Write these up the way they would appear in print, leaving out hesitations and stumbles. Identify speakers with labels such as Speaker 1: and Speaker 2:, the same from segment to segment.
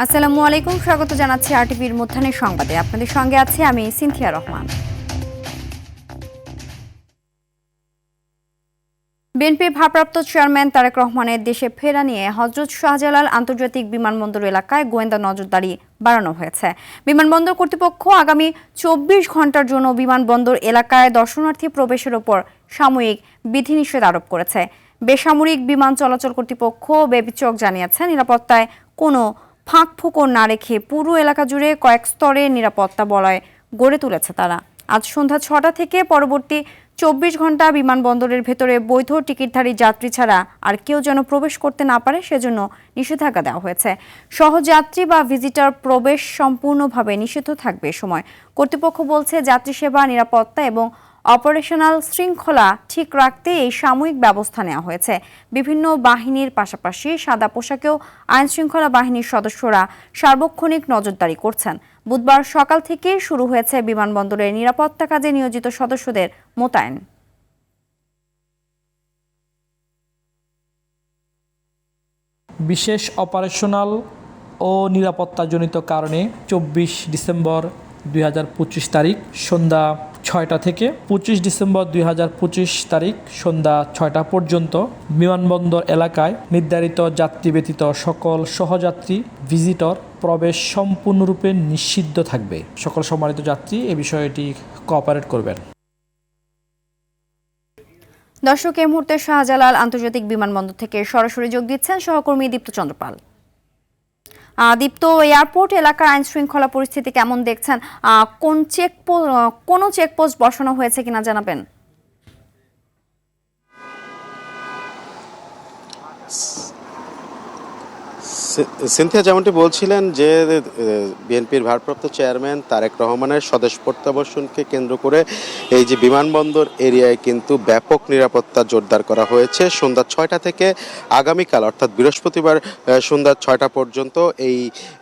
Speaker 1: আসসালামু আলাইকুম, স্বাগত জানাচ্ছি আরটিভির মধ্যাহ্নের সংবাদে। আপনাদের সঙ্গে আছি আমি সিনথিয়া রহমান। বিএনপির ভারপ্রাপ্ত চেয়ারম্যান তারেক রহমানের দেশে ফেরা নিয়ে হযরত শাহজালাল আন্তর্জাতিক বিমানবন্দর এলাকায় গোয়েন্দা নজরদারি বাড়ানো হয়েছে। বিমানবন্দর কর্তৃপক্ষ আগামী ২৪ ঘন্টার জন্য বিমানবন্দর এলাকায় দর্শনার্থী প্রবেশের ওপর সাময়িক বিধিনিষেধ আরোপ করেছে। বেসামরিক বিমান চলাচল কর্তৃপক্ষ বেবিচক জানিয়েছে, নিরাপত্তায় কোনো ফাঁক ফোকর না রেখে পুরো এলাকা জুড়ে কয়েক স্তরের নিরাপত্তা বলয় গড়ে তুলেছে তারা। আজ সন্ধ্যা ৬টা থেকে পরবর্তী ২৪ ঘন্টা বিমানবন্দরের ভেতরে বৈধ টিকিটধারী যাত্রী ছাড়া আর কেউ যেন প্রবেশ করতে না পারে সেজন্য নিষেধাজ্ঞা দেওয়া হয়েছে। সহযাত্রী বা ভিজিটর প্রবেশ সম্পূর্ণভাবে নিষিদ্ধ থাকবে এ সময়। কর্তৃপক্ষ বলছে, যাত্রী সেবা, নিরাপত্তা এবং অপারেশনাল শৃঙ্খলা ঠিক রাখতে এই সাময়িক ব্যবস্থা নেওয়া হয়েছে। বিভিন্ন বাহিনীর পাশাপাশি সাদা পোশাকেও আইন শৃঙ্খলা বাহিনীর সদস্যরা সার্বক্ষণিক নজরদারি করছেন। বুধবার সকাল থেকে শুরু হয়েছে বিমানবন্দরের নিরাপত্তা কাজে নিয়োজিত সদস্যদের মোতায়েন।
Speaker 2: বিশেষ অপারেশনাল ও নিরাপত্তাজনিত কারণে ২৪ ডিসেম্বর ২০২৫ তারিখ সন্ধ্যা ৬টা থেকে ২৫ ডিসেম্বর ২০২৫ তারিখ সন্ধ্যা ৬টা পর্যন্ত বিমানবন্দর এলাকায় নির্ধারিত যাত্রী ব্যতীত সকল সহযাত্রী ভিজিটর প্রবেশ সম্পূর্ণরূপে নিষিদ্ধ থাকবে। সকল সম্মানিত যাত্রী এ বিষয়টি কোঅপারেট করবেন।
Speaker 1: দর্শক, এই মুহূর্তে শাহজালাল আন্তর্জাতিক বিমানবন্দর থেকে সরাসরি যোগ দিচ্ছেন সহকর্মী দীপ্ত চন্দ্রপাল। দীপ্ত, এয়ারপোর্ট এলাকার আইন শৃঙ্খলা পরিস্থিতি কেমন দেখছেন? কোনো চেকপোস্ট বসানো হয়েছে কিনা জানাবেন।
Speaker 3: সিনথিয়া যেমনটি বলছিলেন যে বিএনপির ভারপ্রাপ্ত চেয়ারম্যান তারেক রহমানের স্বদেশ প্রত্যাবর্তনকে কেন্দ্র করে এই যে বিমানবন্দর এরিয়ায় কিন্তু ব্যাপক নিরাপত্তা জোরদার করা হয়েছে। সন্ধ্যা ৬টা থেকে আগামীকাল অর্থাৎ বৃহস্পতিবার সন্ধ্যা ৬টা পর্যন্ত এই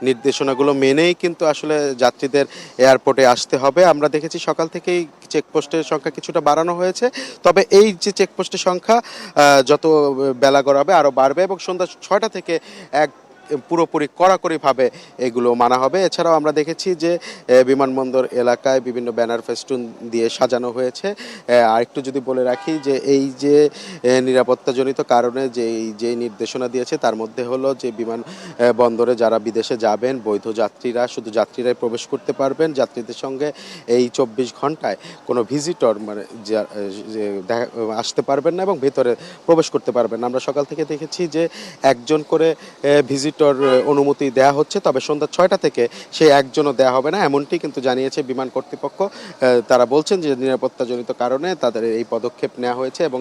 Speaker 3: নির্দেশনাগুলো মেনেই কিন্তু আসলে যাত্রীদের এয়ারপোর্টে আসতে হবে। আমরা দেখেছি সকাল থেকেই চেকপোস্টের সংখ্যা কিছুটা বাড়ানো হয়েছে, তবে এই যে চেকপোস্টের সংখ্যা যত বেলা গড়াবে আরও বাড়বে এবং সন্ধ্যা ৬টা থেকে পুরোপুরি কড়াকড়িভাবে এগুলো মানা হবে। এছাড়াও আমরা দেখেছি যে বিমানবন্দর এলাকায় বিভিন্ন ব্যানার ফেস্টুন দিয়ে সাজানো হয়েছে। আরেকটু যদি বলে রাখি যে এই যে নিরাপত্তাজনিত কারণে যে নির্দেশনা দিয়েছে তার মধ্যে হলো যে বিমানবন্দরে যারা বিদেশে যাবেন বৈধ যাত্রীরা শুধু যাত্রীরাই প্রবেশ করতে পারবেন। যাত্রীদের সঙ্গে এই ২৪ ঘন্টায় কোনো ভিজিটর আসতে পারবেন না এবং ভেতরে প্রবেশ করতে পারবেন না। আমরা সকাল থেকে দেখেছি যে একজন করে ভিজিটর অনুমতি দেয়া হচ্ছে, তবে সন্ধ্যা ৬টা থেকে সেই একজনও দেয়া হবে না, এমনটি কিন্তু জানিয়েছে বিমান কর্তৃপক্ষ। তারা বলছেন যে নিরাপত্তাজনিত কারণে তাদের এই পদক্ষেপ নেওয়া হয়েছে এবং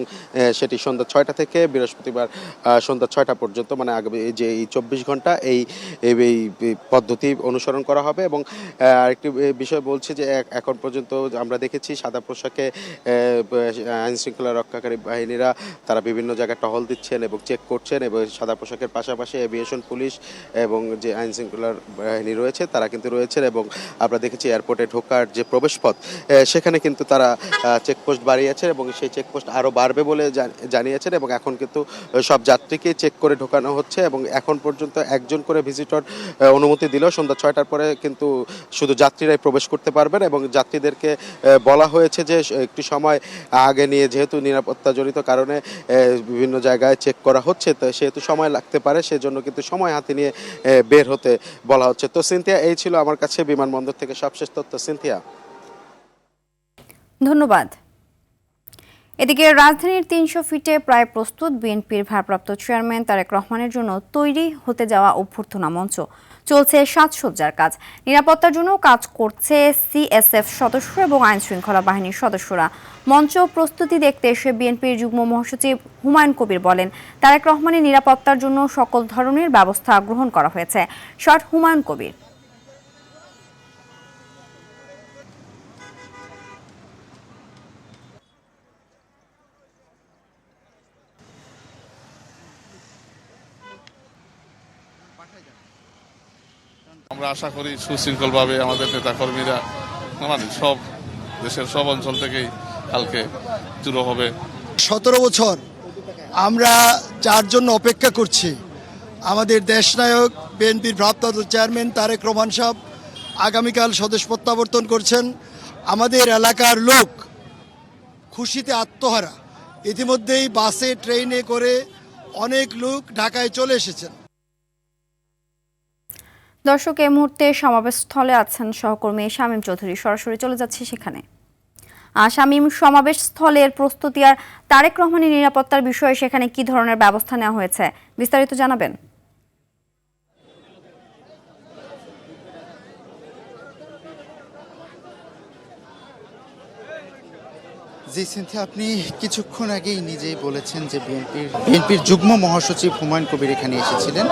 Speaker 3: সেটি সন্ধ্যা ৬টা থেকে বৃহস্পতিবার সন্ধ্যা ৬টা পর্যন্ত মানে আগামী যে এই ২৪ ঘন্টা এই পদ্ধতি অনুসরণ করা হবে। এবং আরেকটি বিষয় বলছে যে এখন পর্যন্ত আমরা দেখেছি সাদা পোশাকে আইন শৃঙ্খলা রক্ষাকারী বাহিনীরা তারা বিভিন্ন জায়গায় টহল দিচ্ছেন এবং চেক করছেন এবং সাদা পোশাকের পাশাপাশি এভিয়েশন পুলিশ এবং যে আইন শৃঙ্খলার বাহিনী রয়েছে তারা কিন্তু রয়েছেন। এবং আমরা দেখেছি এয়ারপোর্টে ঢোকার যে প্রবেশপথ সেখানে কিন্তু তারা চেকপোস্ট বাড়িয়েছে এবং সেই চেকপোস্ট আরও বাড়বে বলে জানিয়েছেন এবং এখন কিন্তু সব যাত্রীকে চেক করে ঢোকানো হচ্ছে এবং এখন পর্যন্ত একজন করে ভিজিটর অনুমতি দিলেও সন্ধ্যা ৬টার পরে কিন্তু শুধু যাত্রীরাই প্রবেশ করতে পারবেন এবং যাত্রীদেরকে বলা হয়েছে যে একটি সময় আগে নিয়ে যেহেতু নিরাপত্তাজনিত কারণে বিভিন্ন জায়গায় চেক করা হচ্ছে তো সেহেতু সময় লাগতে পারে, সেজন্য কিন্তু সময় হাতে নিয়ে বের হতে বলা হচ্ছে। তো সিনথিয়া, এই ছিল আমার কাছে বিমানবন্দর থেকে সবশেষ তথ্য। সিনথিয়া,
Speaker 1: ধন্যবাদ। এদিকে রাজধানীর ৩০০ ফিটে প্রায় প্রস্তুত বিএনপির ভারপ্রাপ্ত চেয়ারম্যান তারেক রহমানের জন্য তৈরি হতে যাওয়া অভ্যর্থনা মঞ্চ। চলছে সাজসজ্জার কাজ। নিরাপত্তার জন্য কাজ করছে সিএসএফ সদস্য এবং আইন শৃঙ্খলা বাহিনীর সদস্যরা। মঞ্চ প্রস্তুতি দেখতে এসে বিএনপির যুগ্ম মহাসচিব হুমায়ুন কবির বলেন, তারেক রহমানের নিরাপত্তার জন্য সকল ধরনের ব্যবস্থা গ্রহণ করা হয়েছে। শর্ট হুমায়ুন কবির।
Speaker 4: আমরা আশা করি সুশৃঙ্খলভাবে আমাদের নেতাকর্মীরা সব দেশের সব অঞ্চল থেকেই কালকে শুরু হবে।
Speaker 5: 17 বছর আমরা যার জন্য অপেক্ষা করছি আমাদের দেশনায়ক বিএনপির ভারপ্রাপ্ত চেয়ারম্যান তারেক রহমান সাহেব আগামীকাল স্বদেশ প্রত্যাবর্তন করছেন। আমাদের এলাকার লোক খুশিতে আত্মহারা। ইতিমধ্যেই বাসে ট্রেনে করে অনেক লোক ঢাকায় চলে এসেছেন।
Speaker 1: দর্শক, এই মুহূর্তে সমাবেশস্থলে আছেন সহকর্মী শামীম চৌধুরী। সরাসরি চলে যাচ্ছি সেখানে। শামীম, সমাবেশ স্থলের প্রস্তুতি আর তারেক রহমানের নিরাপত্তার বিষয়ে সেখানে কি ধরনের ব্যবস্থা নেওয়া হয়েছে, বিস্তারিত জানাবেন।
Speaker 6: জি সিনথিয়া, আপনি কিছুক্ষণ আগেই নিজেই বলেছেন যে বিএনপির যুগ্ম মহাসচিব হুমায়ুন কবির এখানে এসেছিলেন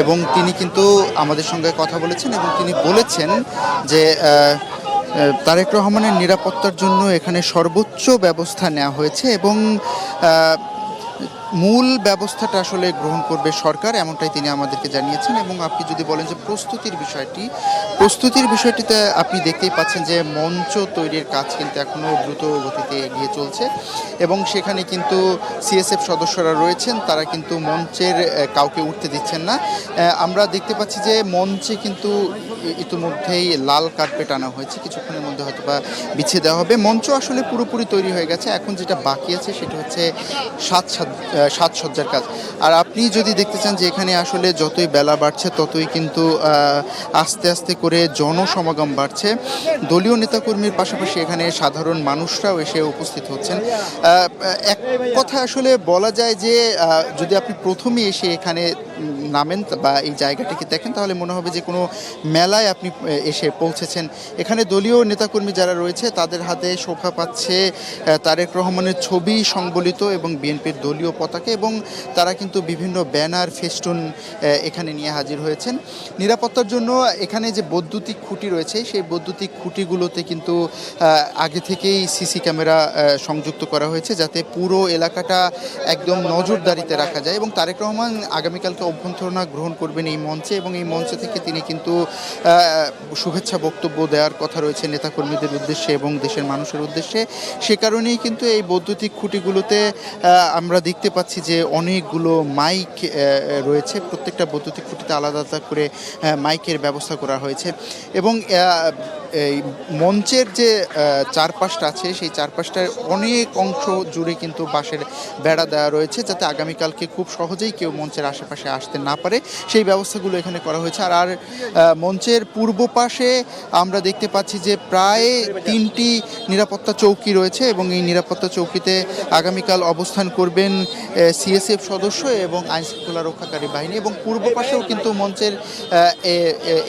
Speaker 6: এবং তিনি কিন্তু আমাদের সঙ্গে কথা বলেছেন এবং তিনি বলেছেন যে তারেক রহমানের নিরাপত্তার জন্য এখানে সর্বোচ্চ ব্যবস্থা নেওয়া হয়েছে এবং মূল ব্যবস্থাটা আসলে গ্রহণ করবে সরকার, এমনটাই তিনি আমাদেরকে জানিয়েছেন। এবং আপনি যদি বলেন যে প্রস্তুতির বিষয়টিতে আপনি দেখতেই পাচ্ছেন যে মঞ্চ তৈরির কাজ কিন্তু এখনও দ্রুত গতিতে এগিয়ে চলছে এবং সেখানে কিন্তু সিএসএফ সদস্যরা রয়েছেন, তারা কিন্তু মঞ্চের কাউকে উঠতে দিচ্ছেন না। আমরা দেখতে পাচ্ছি যে মঞ্চে কিন্তু ইতিমধ্যেই লাল কার্পেট আনা হয়েছে, কিছুক্ষণের মধ্যে হয়তো বা বিছিয়ে দেওয়া হবে। মঞ্চ আসলে পুরোপুরি তৈরি হয়ে গেছে, এখন যেটা বাকি আছে সেটা হচ্ছে সাজসজ্জার কাজ। আর আপনি যদি দেখতে চান যে এখানে আসলে যতই বেলা বাড়ছে ততই কিন্তু আস্তে আস্তে করে জনসমাগম বাড়ছে। দলীয় নেতাকর্মীর পাশাপাশি এখানে সাধারণ মানুষরাও এসে উপস্থিত হচ্ছেন। এক কথা আসলে বলা যায় যে যদি আপনি প্রথমে এসে এখানে নামেন বা এই জায়গাটিকে দেখেন তাহলে মনে হবে যে কোনো মেলায় আপনি এসে পৌঁছেছেন। এখানে দলীয় নেতাকর্মী যারা রয়েছে তাদের হাতে শোভা পাচ্ছে তারেক রহমানের ছবি সংবলিত এবং বিএনপির দলীয় পতাকা, এবং তারা কিন্তু বিভিন্ন ব্যানার ফেস্টুন এখানে নিয়ে হাজির হয়েছেন। নিরাপত্তার জন্য এখানে যে বৈদ্যুতিক খুঁটি রয়েছে সেই বৈদ্যুতিক খুঁটিগুলোতে কিন্তু আগে থেকেই সিসি ক্যামেরা সংযুক্ত করা হয়েছে যাতে পুরো এলাকাটা একদম নজরদারিতে রাখা যায়। এবং তারেক রহমান আগামীকালকে অভ্যর্থনা গ্রহণ করবেন এই মঞ্চে এবং এই মঞ্চ থেকে তিনি কিন্তু শুভেচ্ছা বক্তব্য দেওয়ার কথা রয়েছে নেতাকর্মীদের উদ্দেশ্যে এবং দেশের মানুষের উদ্দেশ্যে। সে কারণেই কিন্তু এই বৈদ্যুতিক খুঁটিগুলোতে আমরা দেখতে পাচ্ছি যে অনেকগুলো মাইক রয়েছে, প্রত্যেকটা বৈদ্যুতিক খুঁটিতে আলাদা আলাদা করে মাইকের ব্যবস্থা করা হয়েছে এবং এই মঞ্চের যে চারপাশটা আছে সেই চারপাশটার অনেক অংশ জুড়ে কিন্তু বাঁশের বেড়া দেওয়া রয়েছে যাতে আগামীকালকে খুব সহজেই কেউ মঞ্চের আশেপাশে আসতে না পারে, সেই ব্যবস্থাগুলো এখানে করা হয়েছে। আর মঞ্চের পূর্ব পাশে আমরা দেখতে পাচ্ছি যে প্রায় 3টি নিরাপত্তা চৌকি রয়েছে এবং এই নিরাপত্তা চৌকিতে আগামীকাল অবস্থান করবেন সিএসএফ সদস্য এবং আইনশৃঙ্খলা রক্ষাকারী বাহিনী। এবং পূর্ব পাশেও কিন্তু মঞ্চের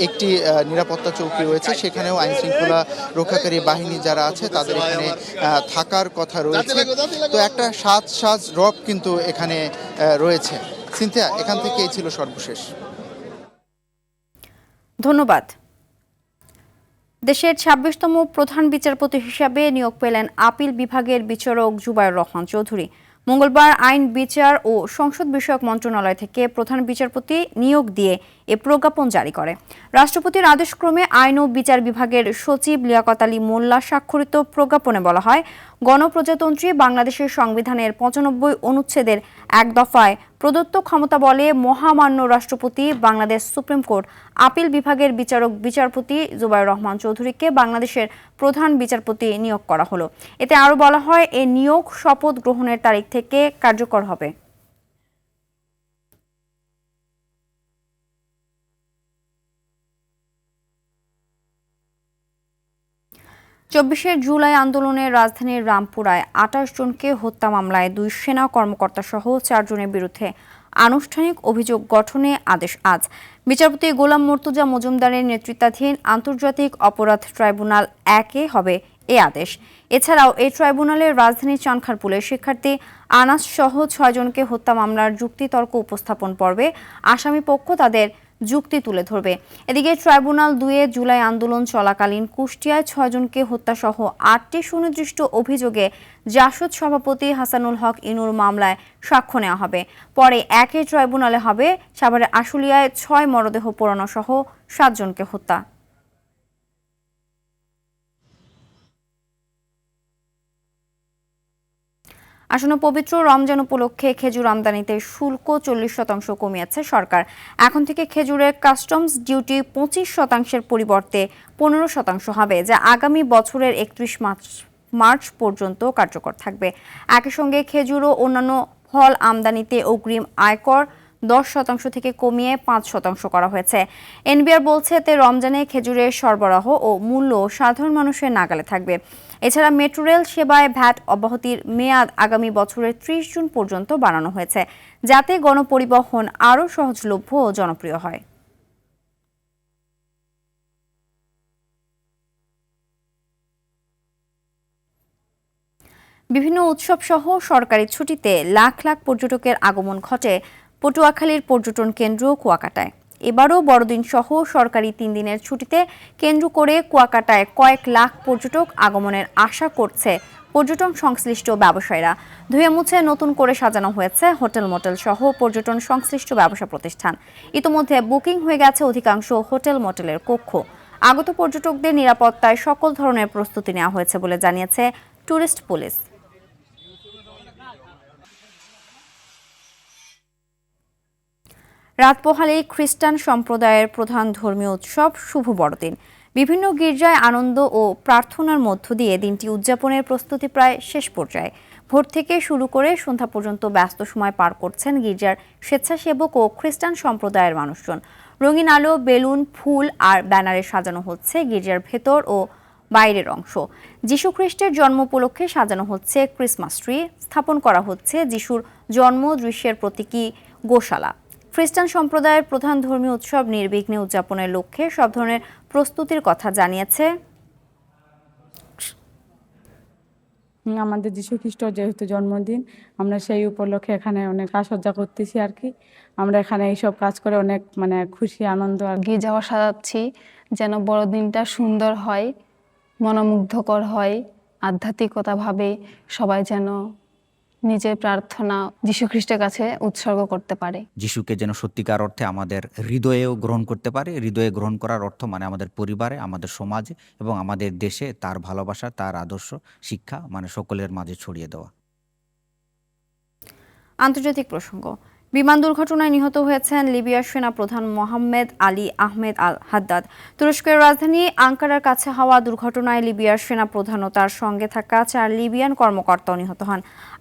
Speaker 6: একটি নিরাপত্তা চৌকি রয়েছে, সেখানেও আইনশৃঙ্খলা রক্ষাকারী বাহিনী যারা আছে তাদের এখানে থাকার কথা রয়েছে। তো একটা সাজ রব কিন্তু এখানে রয়েছে। সিনথিয়া, এখান থেকে এই ছিল সর্বশেষ।
Speaker 1: ধন্যবাদ। দেশের 26তম প্রধান বিচারপতি হিসাবে নিয়োগ পেলেন আপিল বিভাগের বিচারক জুবায়ের রহমান চৌধুরী। মঙ্গলবার আইন, বিচার ও সংসদ বিষয়ক মন্ত্রণালয় থেকে প্রধান বিচারপতি নিয়োগ দিয়ে এ প্রজ্ঞাপন জারি করে। রাষ্ট্রপতির আদেশক্রমে আইন ও বিচার বিভাগের সচিব লিয়াকত আলী মোল্লা স্বাক্ষরিত প্রজ্ঞাপনে বলা হয়, গণপ্রজাতন্ত্রী বাংলাদেশের সংবিধানের 95 অনুচ্ছেদের 1 দফায় প্রদত্ত ক্ষমতা বলে মহামান্য রাষ্ট্রপতি বাংলাদেশ সুপ্রিম কোর্ট আপিল বিভাগের বিচারপতি জুবায়ের রহমান চৌধুরীকে বাংলাদেশের প্রধান বিচারপতি নিয়োগ করা হলো। এতে আরও বলা হয়, এ নিয়োগ শপথ গ্রহণের তারিখ থেকে কার্যকর হবে। 24শে জুলাই আন্দোলনের রাজধানীর রামপুরায় 28 জনকে হত্যা মামলায় 2 সেনা কর্মকর্তা সহ 4 জনের বিরুদ্ধে আনুষ্ঠানিক অভিযোগ গঠনে আদেশ আজ। বিচারপতি গোলাম মর্তুজা মজুমদারের নেতৃত্বাধীন আন্তর্জাতিক অপরাধ ট্রাইব্যুনাল 1-এ হবে এ আদেশ। এছাড়াও এই ট্রাইব্যুনালের রাজধানীর চানখারপুলের শিক্ষার্থী আনাস সহ 6 জনকে হত্যা মামলার যুক্তিতর্ক উপস্থাপন পর্বে আসামি পক্ষ তাদের যুক্তি তুলে ধরবে। এদিকে ট্রাইব্যুনাল 2-এ জুলাই আন্দোলন চলাকালীন কুষ্টিয়ায় 6 জনকে হত্যাসহ 8টি সুনির্দিষ্ট অভিযোগে জাসদ সভাপতি হাসানুল হক ইনুর মামলায় সাক্ষ্য নেওয়া হবে। পরে একই ট্রাইব্যুনালে হবে সাভারের আশুলিয়ায় 6 মরদেহ পোড়ানো সহ 7 জনকে হত্যা। আসন্ন পবিত্র রমজান উপলক্ষে খেজুর আমদানিতে শুল্ক 40% কমিয়েছে সরকার। এখন থেকে খেজুরের কাস্টমস ডিউটি 25%-এর পরিবর্তে 15% হবে, যা আগামী বছরের 31 মার্চ পর্যন্ত কার্যকর থাকবে। একই সঙ্গে খেজুর ও অন্যান্য ফল আমদানিতে অগ্রিম আয়কর 10% থেকে কমিয়ে 5% করা হয়েছে। এনবিআর বলছে এতে রমজানে খেজুরের সরবরাহ ও মূল্য সাধারণ মানুষের নাগালে থাকবে। এছাড়া মেট্রো রেল সেবায় ভ্যাট অব্যাহতির মেয়াদ আগামী বছরের 30 জুন পর্যন্ত বাড়ানো হয়েছে, যাতে গণপরিবহন আরও সহজলভ্য ও জনপ্রিয় হয়। বিভিন্ন উৎসব সহ সরকারি ছুটিতে লাখ লাখ পর্যটকের আগমন ঘটে পটুয়াখালীর পর্যটন কেন্দ্র কুয়াকাটায়। এবারও বড়দিন সহ সরকারি 3 দিনের ছুটিতে কেন্দ্র করে কুয়াকাটায় কয়েক লাখ পর্যটক আগমনের আশা করছে পর্যটন সংশ্লিষ্ট ব্যবসায়ীরা। ধুয়ে মুছে নতুন করে সাজানো হয়েছে হোটেল মোটেল সহ পর্যটন সংশ্লিষ্ট ব্যবসা প্রতিষ্ঠান। ইতোমধ্যে বুকিং হয়ে গেছে অধিকাংশ হোটেল মোটেলের কক্ষ। আগত পর্যটকদের নিরাপত্তায় সকল ধরনের প্রস্তুতি নেওয়া হয়েছে বলে জানিয়েছে ট্যুরিস্ট পুলিশ। রাত পোহালেই খ্রিস্টান সম্প্রদায়ের প্রধান ধর্মীয় উৎসব শুভ বড়দিন। বিভিন্ন গির্জায় আনন্দ ও প্রার্থনার মধ্য দিয়ে দিনটি উদযাপনের প্রস্তুতি প্রায় শেষ পর্যায়ে। ভোর থেকে শুরু করে সন্ধ্যা পর্যন্ত ব্যস্ত সময় পার করছেন গির্জার স্বেচ্ছাসেবক ও খ্রিস্টান সম্প্রদায়ের মানুষজন। রঙিন আলো, বেলুন, ফুল আর ব্যানারে সাজানো হচ্ছে গির্জার ভেতর ও বাইরের অংশ। যীশু খ্রিস্টের জন্ম উপলক্ষে সাজানো হচ্ছে ক্রিসমাস ট্রি, স্থাপন করা হচ্ছে যিশুর জন্ম দৃশ্যের প্রতীকী গোশালা। খ্রিস্টান সম্প্রদায়ের প্রধান ধর্মীয় উৎসব নির্বিঘ্নে উদযাপনের লক্ষ্যে সব ধরনের প্রস্তুতির কথা জানিয়েছে।
Speaker 7: আমাদের যীশু খ্রিস্টর যেহেতু জন্মদিন, আমরা সেই উপলক্ষে এখানে অনেক সাজসজ্জা করতেছি আর কি। আমরা এখানে এইসব কাজ করে অনেক খুশি আনন্দ আর
Speaker 8: গির্জাও সাজাচ্ছি যেন বড়দিনটা সুন্দর হয়, মনোমুগ্ধকর হয়, আধ্যাত্মিকতাভাবে সবাই যেন নিজের প্রার্থনা যীশু খ্রিস্টের কাছে উৎসর্গ করতে পারে।
Speaker 9: যিশুকে যেন সত্যিকার অর্থে আমাদের হৃদয়েও গ্রহণ করতে পারে। হৃদয়ে গ্রহণ করার অর্থ আমাদের পরিবারে, আমাদের সমাজে এবং আমাদের দেশে তার ভালোবাসা, তার আদর্শ, শিক্ষা সকলের মাঝে ছড়িয়ে দেওয়া।
Speaker 1: আন্তর্জাতিক প্রসঙ্গ। বিমান দুর্ঘটনায় নিহত হয়েছেন লিবিয়ার সেনাপ্রধান মোহাম্মেদ আলী আহমেদ আল হাদ্দাদ। তুরস্কের রাজধানী আঙ্কারার কাছে হওয়া দুর্ঘটনায় লিবিয়ার সেনাপ্রধান ও তার সঙ্গে থাকা 4 লিবিয়ান কর্মকর্তাও নিহত হন।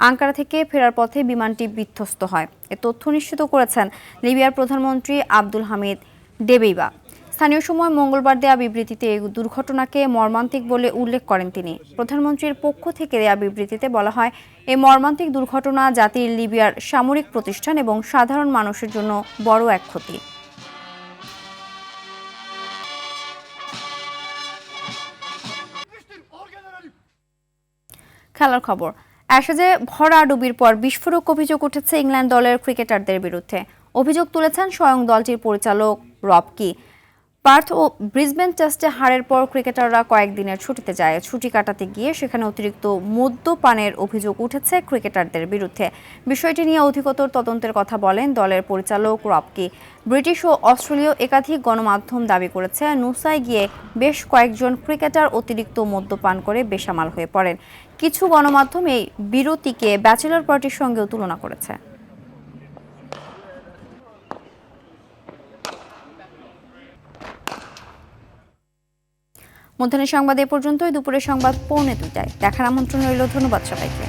Speaker 1: আঙ্কারা থেকে ফেরার পথে বিমানটি বিধ্বস্ত হয়। এ তথ্য নিশ্চিত করেছেন লিবিয়ার প্রধানমন্ত্রী আব্দুল হামিদ ডেবেইবা। স্থানীয় সময় মঙ্গলবার দেয়া বিবৃতিতে এই দুর্ঘটনাকে মর্মান্তিক বলে উল্লেখ করেন তিনি। প্রধানমন্ত্রীর পক্ষ থেকে দেয়া বিবৃতিতে বলা হয়, এই মর্মান্তিক দুর্ঘটনা জাতির, লিবিয়ার সামরিক প্রতিষ্ঠান এবং সাধারণ মানুষের জন্য বড় এক ক্ষতি। খেলার খবর। অ্যাশেজে ভরাডুবির পর বিস্ফোরক অভিযোগ উঠেছে ইংল্যান্ড দলের ক্রিকেটারদের বিরুদ্ধে। অভিযোগ তুলেছেন স্বয়ং দলটির পরিচালক রব কি। পার্থ ও ব্রিসবেন টেস্টে হারের পর ক্রিকেটাররা কয়েকদিনের ছুটিতে যায়। ছুটি কাটাতে গিয়ে সেখানে অতিরিক্ত মদ্যপানের অভিযোগ উঠেছে ক্রিকেটারদের বিরুদ্ধে। বিষয়টি নিয়ে অধিকতর তদন্তের কথা বলেন দলের পরিচালক রব কি। ব্রিটিশ ও অস্ট্রেলীয় একাধিক গণমাধ্যম দাবি করেছে নুসায় গিয়ে বেশ কয়েকজন ক্রিকেটার অতিরিক্ত মদ্যপান করে বেসামাল হয়ে পড়েন। কিছু গণমাধ্যম এই বিরতিকে ব্যাচেলর পার্টির সঙ্গেও তুলনা করেছে। মধ্যাহ্নের সংবাদ এ পর্যন্তই। দুপুরের সংবাদ 2:45টায় দেখার আমন্ত্রণ রইল। ধন্যবাদ সবাইকে।